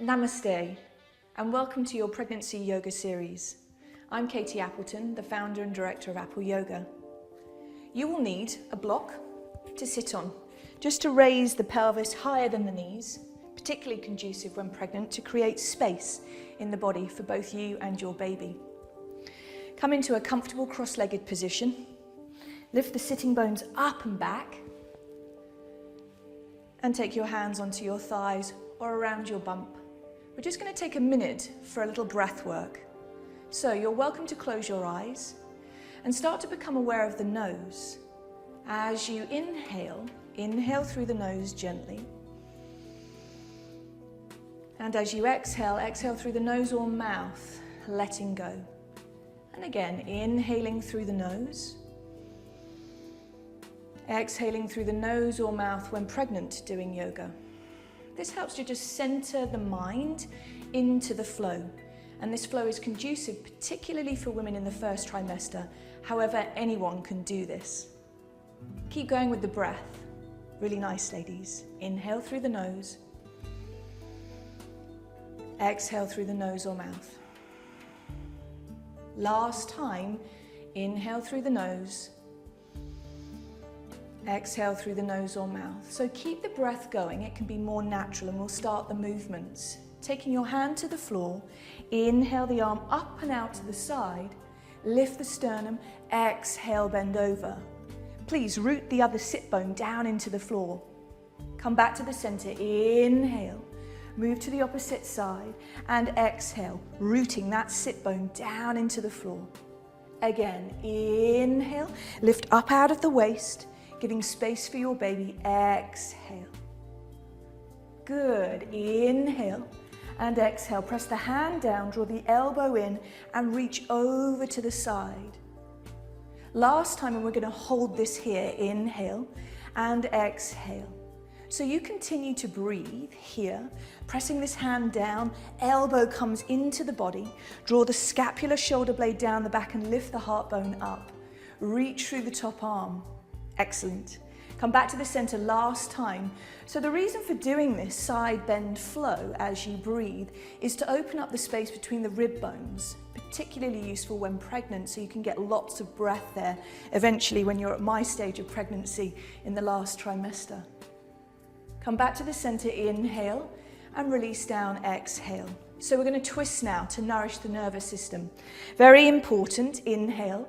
Namaste, and welcome to your pregnancy yoga series. I'm Katie Appleton, the founder and director of Apple Yoga. You will need a block to sit on, just to raise the pelvis higher than the knees, particularly conducive when pregnant to create space in the body for both you and your baby. Come into a comfortable cross-legged position. Lift the sitting bones up and back, and take your hands onto your thighs or around your bump. We're just going to take a minute for a little breath work. So you're welcome to close your eyes and start to become aware of the nose. As you inhale, inhale through the nose gently. And as you exhale, exhale through the nose or mouth, letting go. And again, inhaling through the nose. Exhaling through the nose or mouth when pregnant doing yoga. This helps to just center the mind into the flow. And this flow is conducive, particularly for women in the first trimester. However, anyone can do this. Keep going with the breath. Really nice, ladies. Inhale through the nose. Exhale through the nose or mouth. Last time, inhale through the nose. Exhale through the nose or mouth. So keep the breath going. It can be more natural, and we'll start the movements. Taking your hand to the floor, inhale the arm up and out to the side, lift the sternum, exhale, bend over. Please root the other sit bone down into the floor. Come back to the center, inhale, move to the opposite side, and exhale, rooting that sit bone down into the floor. Again, inhale, lift up out of the waist, giving space for your baby, exhale. Good, inhale and exhale. Press the hand down, draw the elbow in and reach over to the side. Last time, and we're going to hold this here, inhale and exhale. So you continue to breathe here, pressing this hand down, elbow comes into the body, draw the scapular shoulder blade down the back and lift the heart bone up. Reach through the top arm. Excellent. Come back to the center last time. So the reason for doing this side bend flow as you breathe is to open up the space between the rib bones, particularly useful when pregnant, so you can get lots of breath there eventually when you're at my stage of pregnancy in the last trimester. Come back to the center, inhale and release down, exhale. So we're going to twist now to nourish the nervous system. Very important, inhale.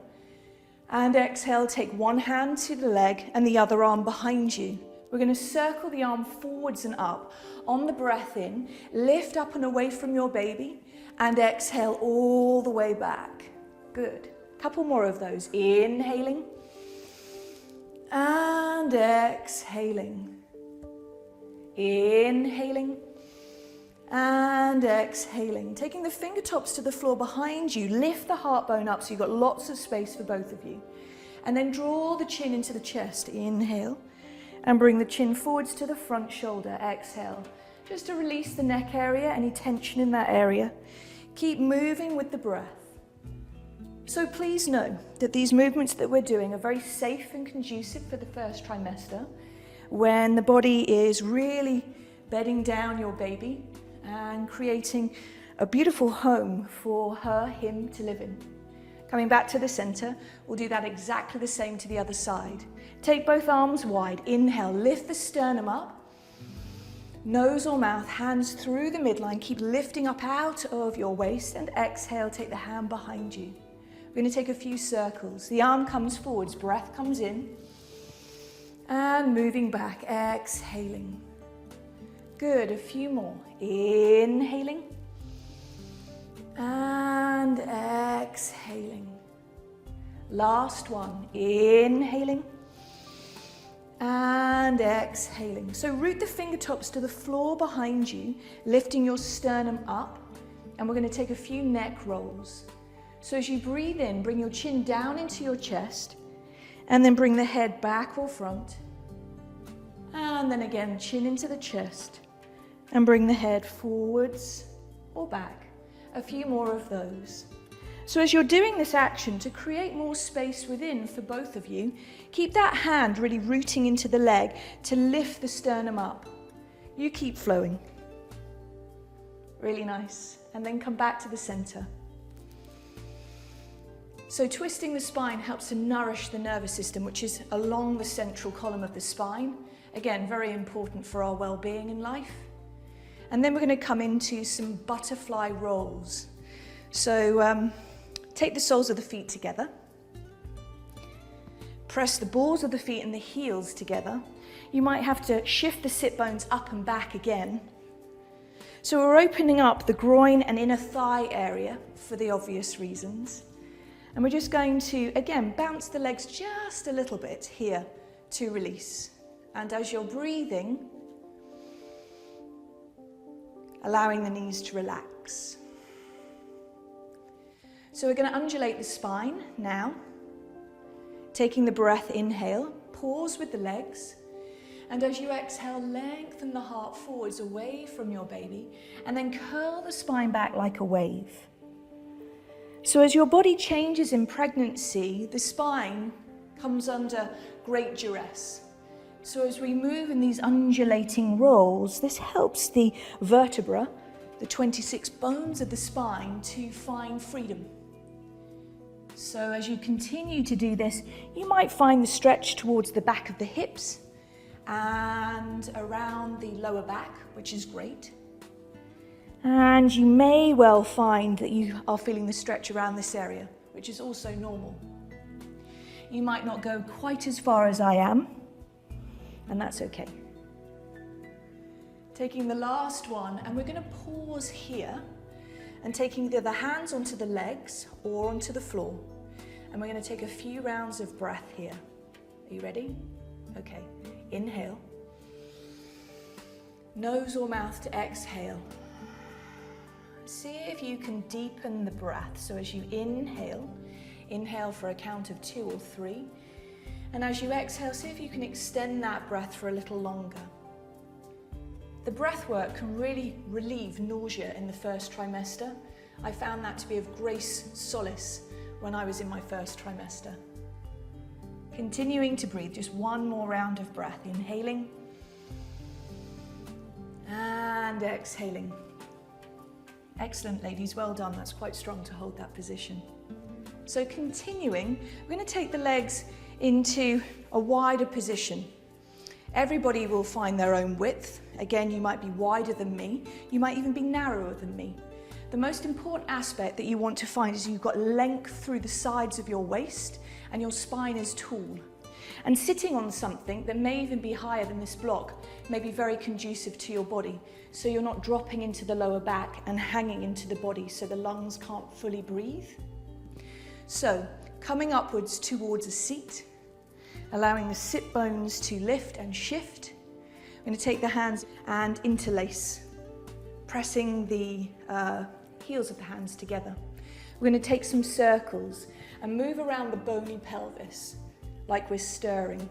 And exhale, take one hand to the leg and the other arm behind you. We're going to circle the arm forwards and up. On the breath in, lift up and away from your baby and exhale all the way back. Good. Couple more of those. Inhaling and exhaling. Inhaling and exhaling. Taking the fingertips to the floor behind you, lift the heart bone up so you've got lots of space for both of you. And then draw the chin into the chest. Inhale and bring the chin forwards to the front shoulder. Exhale, just to release the neck area, any tension in that area. Keep moving with the breath. So please know that these movements that we're doing are very safe and conducive for the first trimester, when the body is really bedding down your baby and creating a beautiful home for her, him to live in. Coming back to the center, we'll do that exactly the same to the other side. Take both arms wide. Inhale, lift the sternum up. Nose or mouth, hands through the midline. Keep lifting up out of your waist, and exhale, take the hand behind you. We're going to take a few circles. The arm comes forwards, breath comes in, and moving back, exhaling. Good, a few more. Inhaling and exhaling. Last one. Inhaling and exhaling. So root the fingertips to the floor behind you, lifting your sternum up, and we're going to take a few neck rolls. So as you breathe in, bring your chin down into your chest, and then bring the head back or front. And then again, chin into the chest. And bring the head forwards or back. A few more of those. So as you're doing this action, to create more space within for both of you, keep that hand really rooting into the leg to lift the sternum up. You keep flowing. Really nice. And then come back to the center. So twisting the spine helps to nourish the nervous system, which is along the central column of the spine. Again, very important for our well-being in life. And then we're going to come into some butterfly rolls. So take the soles of the feet together. Press the balls of the feet and the heels together. You might have to shift the sit bones up and back again. So we're opening up the groin and inner thigh area for the obvious reasons. And we're just going to, again, bounce the legs just a little bit here to release. And as you're breathing, allowing the knees to relax. So we're going to undulate the spine now. Taking the breath, inhale, pause with the legs. And as you exhale, lengthen the heart forwards away from your baby. And then curl the spine back like a wave. So as your body changes in pregnancy, the spine comes under great duress. So as we move in these undulating rolls, this helps the vertebra, the 26 bones of the spine, to find freedom. So as you continue to do this, you might find the stretch towards the back of the hips and around the lower back, which is great. And you may well find that you are feeling the stretch around this area, which is also normal. You might not go quite as far as I am, and that's okay. Taking the last one, and we're going to pause here and taking the hands onto the legs or onto the floor. And we're going to take a few rounds of breath here. Are you ready? Okay. Inhale. Nose or mouth to exhale. See if you can deepen the breath. So as you inhale, inhale for a count of 2 or 3. And as you exhale, see if you can extend that breath for a little longer. The breath work can really relieve nausea in the first trimester. I found that to be of great solace when I was in my first trimester. Continuing to breathe, just one more round of breath. Inhaling and exhaling. Excellent, ladies, well done. That's quite strong to hold that position. So continuing, we're going to take the legs into a wider position. Everybody will find their own width. Again, you might be wider than me. You might even be narrower than me. The most important aspect that you want to find is you've got length through the sides of your waist and your spine is tall. And sitting on something that may even be higher than this block may be very conducive to your body. So you're not dropping into the lower back and hanging into the body so the lungs can't fully breathe. So coming upwards towards a seat, allowing the sit bones to lift and shift. I'm going to take the hands and interlace, pressing the heels of the hands together. We're going to take some circles and move around the bony pelvis like we're stirring.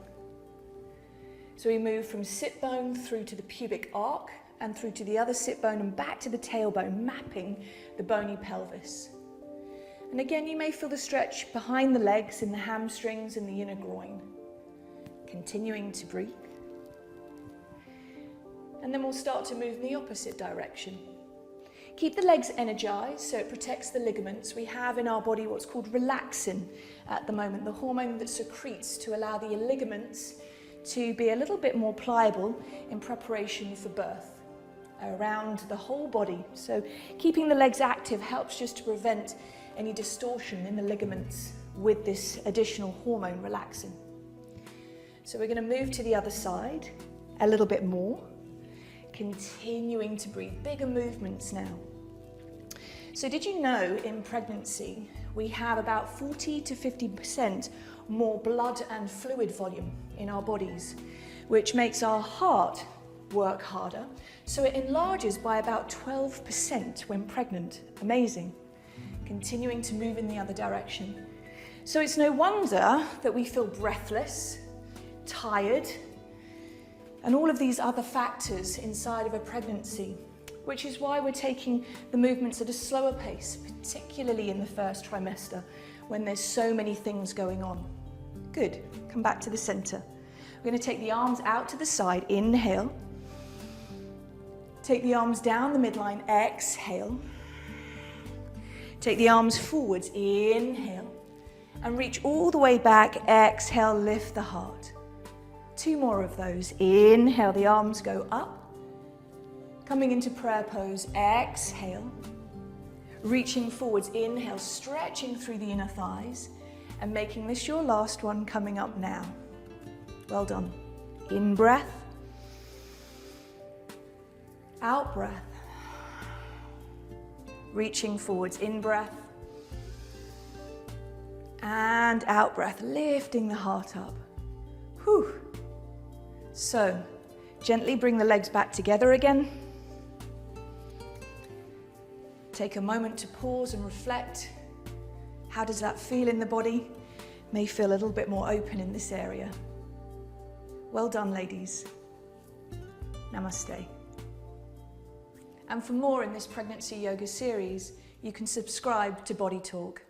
So we move from sit bone through to the pubic arc and through to the other sit bone and back to the tailbone, mapping the bony pelvis. And again, you may feel the stretch behind the legs, in the hamstrings and the inner groin. Continuing to breathe. And then we'll start to move in the opposite direction. Keep the legs energized so it protects the ligaments. We have in our body what's called relaxin at the moment, the hormone that secretes to allow the ligaments to be a little bit more pliable in preparation for birth around the whole body. So keeping the legs active helps just to prevent any distortion in the ligaments with this additional hormone relaxin. So we're going to move to the other side a little bit more. Continuing to breathe, bigger movements now. So did you know in pregnancy we have about 40 to 50% more blood and fluid volume in our bodies, which makes our heart work harder. So it enlarges by about 12% when pregnant. Amazing. Continuing to move in the other direction. So it's no wonder that we feel breathless, tired, and all of these other factors inside of a pregnancy, which is why we're taking the movements at a slower pace, particularly in the first trimester, when there's so many things going on. Good, come back to the center. We're going to take the arms out to the side, inhale. Take the arms down the midline, exhale. Take the arms forwards, inhale. And reach all the way back, exhale, lift the heart. 2 more of those. Inhale, the arms go up. Coming into prayer pose, exhale. Reaching forwards, inhale, stretching through the inner thighs. And making this your last one, coming up now. Well done. In breath. Out breath. Reaching forwards, in breath. And out breath, lifting the heart up. Whew. So, gently bring the legs back together again. Take a moment to pause and reflect. How does that feel in the body? May feel a little bit more open in this area. Well done, ladies. Namaste. And for more in this pregnancy yoga series, you can subscribe to Body Talk.